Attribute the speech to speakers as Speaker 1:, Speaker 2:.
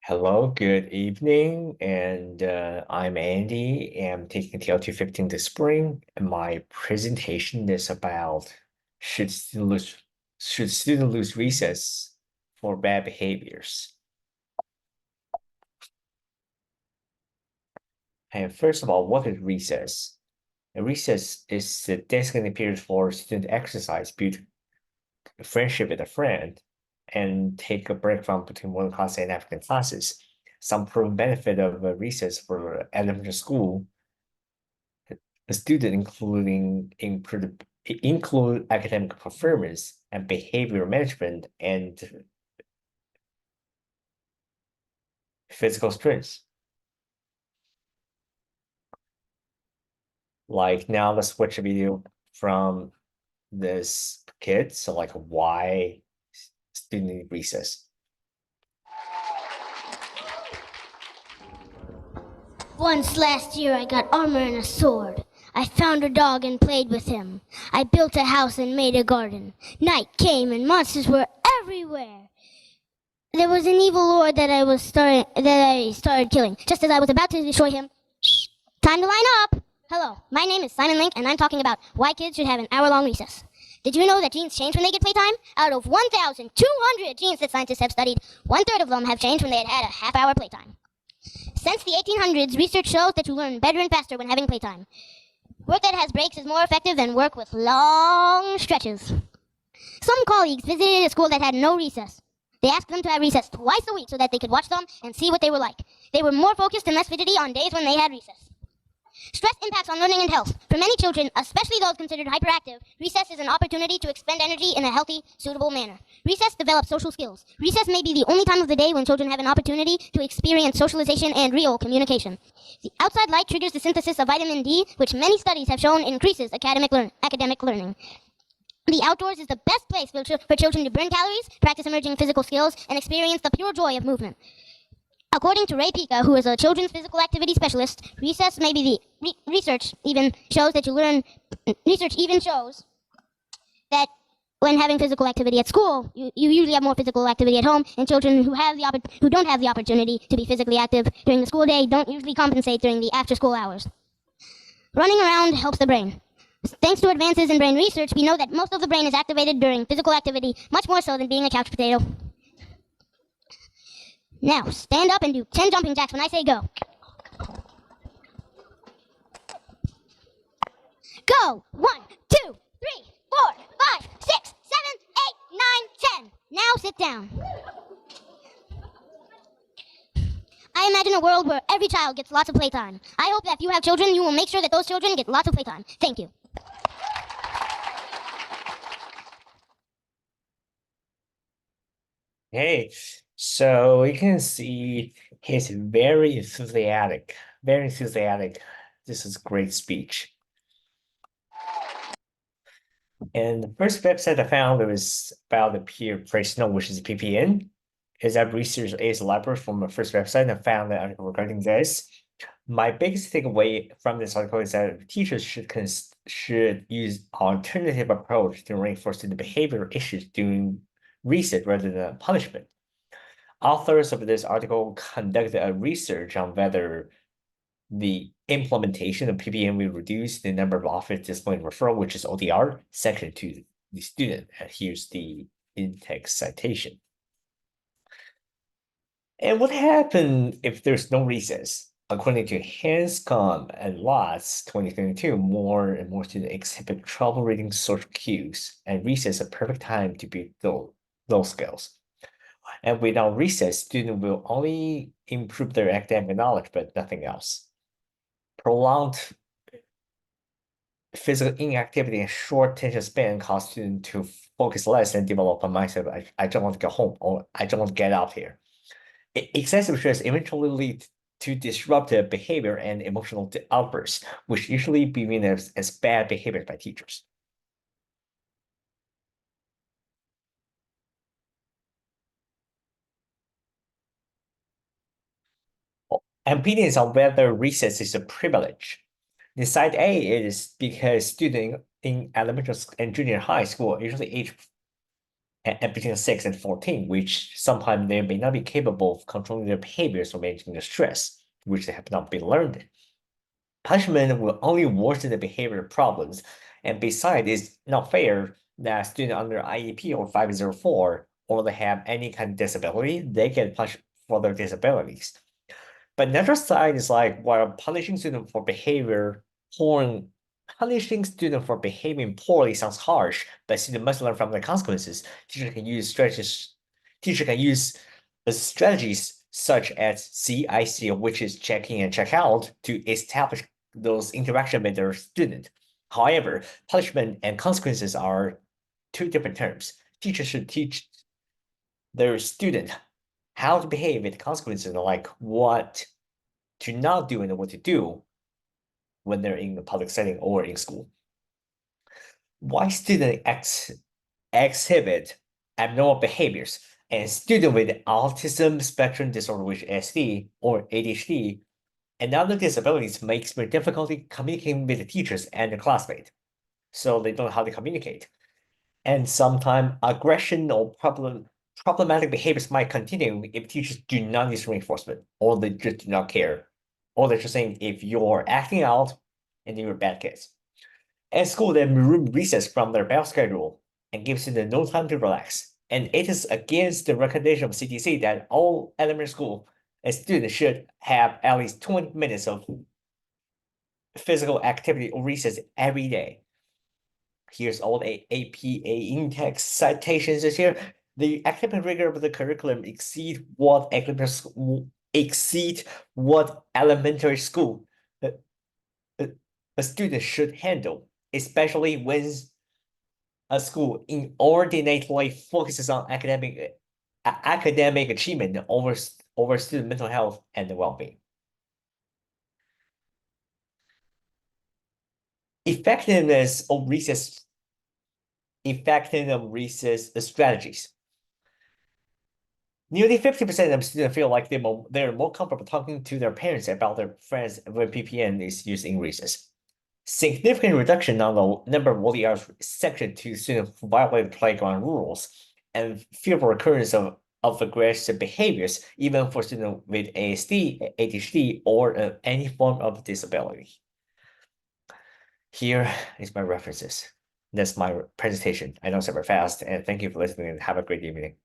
Speaker 1: Hello, good evening, and I'm Andy, and I'm taking TL 215 this spring, and my presentation is about should student lose should student lose recess for bad behaviors. And first of all, what is recess? A recess is the designated period for student exercise, build friendship with a friend, and take a break from between one class and African classes. Some proven benefit of a recess for elementary school, the student include academic performance and behavior management and physical strength. Like now let's watch a video from this kid. So like why student need recess.
Speaker 2: Once last year I got armor and a sword. I found a dog and played with him. I built a house and made a garden. Night came and monsters were everywhere. There was an evil lord that I started killing. Just as I was about to destroy him, time to line up. Hello, my name is Simon Link, and I'm talking about why kids should have an hour-long recess. Did you know that genes change when they get playtime? Out of 1,200 genes that scientists have studied, one-third of them have changed when they had a half-hour playtime. Since the 1800s, research shows that you learn better and faster when having playtime. Work that has breaks is more effective than work with long stretches. Some colleagues visited a school that had no recess. They asked them to have recess twice a week so that they could watch them and see what they were like. They were more focused and less fidgety on days when they had recess. Stress impacts on learning and health. For many children, especially those considered hyperactive, recess is an opportunity to expend energy in a healthy, suitable manner. Recess develops social skills. Recess may be the only time of the day when children have an opportunity to experience socialization and real communication. The outside light triggers the synthesis of vitamin D, which many studies have shown increases academic learning. The outdoors is the best place for children to burn calories, practice emerging physical skills, and experience the pure joy of movement. According to Ray Pika, who is a children's physical activity specialist, recess may be the research even shows that when having physical activity at school, you usually have more physical activity at home, and children who don't have the opportunity to be physically active during the school day don't usually compensate during the after-school hours. Running around helps the brain. Thanks to advances in brain research, we know that most of the brain is activated during physical activity, much more so than being a couch potato. Now, stand up and do 10 jumping jacks when I say go. Go! 1, 2, 3, 4, 5, 6, 7, 8, 9, 10. Now sit down. I imagine a world where every child gets lots of playtime. I hope that if you have children, you will make sure that those children get lots of playtime. Thank you.
Speaker 1: Hey, so you can see he's very enthusiastic, very enthusiastic. This is great speech. And the first website I found was about the peer pressure, which is PPN. Is that research is library from the first website and found an article regarding this. My biggest takeaway from this article is that teachers should use alternative approach to reinforce the behavioral issues during research rather than punishment. Authors of this article conducted a research on whether the implementation of PPM will reduce the number of office discipline referral, which is ODR, sent to the student. And here's the in-text citation. And what happened if there's no recess? According to Hanscom and Lotz 2022, more and more students exhibit trouble reading social cues, and recess is a perfect time to build those skills. And without recess, students will only improve their academic knowledge, but nothing else. Prolonged physical inactivity and short attention span cause students to focus less and develop a mindset of, I don't want to go home, or I don't want to get out here. Excessive stress eventually leads to disruptive behavior and emotional outbursts, which usually be seen as bad behavior by teachers. Opinions on whether recess is a privilege. The side A is because students in elementary and junior high school, usually age and between 6 and 14, which sometimes they may not be capable of controlling their behaviors or managing the stress, which they have not been learned. Punishment will only worsen the behavior problems, and besides, it's not fair that student under IEP or 504 or they have any kind of disability, they get punished for their disabilities. But another side is like while punishing student for punishing student for behaving poorly sounds harsh, but student must learn from the consequences. Teacher can use strategies such as CIC, which is check in and check out, to establish those interaction with their student. However, punishment and consequences are two different terms. Teachers should teach their student how to behave with consequences, like what to not do and what to do when they're in the public setting or in school. Why students exhibit abnormal behaviors and students with autism spectrum disorder, which SD or ADHD, and other disabilities may experience difficulty communicating with the teachers and the classmates, so they don't know how to communicate. And sometimes aggression or problematic behaviors might continue if teachers do not use reinforcement, or they just do not care, or they're just saying if you're acting out and you're bad kids. At school, they remove recess from their bell schedule and gives them no time to relax. And it is against the recommendation of CDC that all elementary school students should have at least 20 minutes of physical activity or recess every day. Here's all the APA in-text citations is here. The academic rigor of the curriculum exceed what elementary school a student should handle, especially when a school inordinately focuses on academic achievement over student mental health and well-being. Effectiveness of recess strategies. Nearly 50% of students feel like they're more comfortable talking to their parents about their friends when PPN is used in recess. Significant reduction on the number of ODRs sectioned to students who violate playground rules, and fewer recurrence of aggressive behaviors, even for students with ASD, ADHD, or any form of disability. Here is my references. That's my presentation. I know it's super fast, and thank you for listening and have a great evening.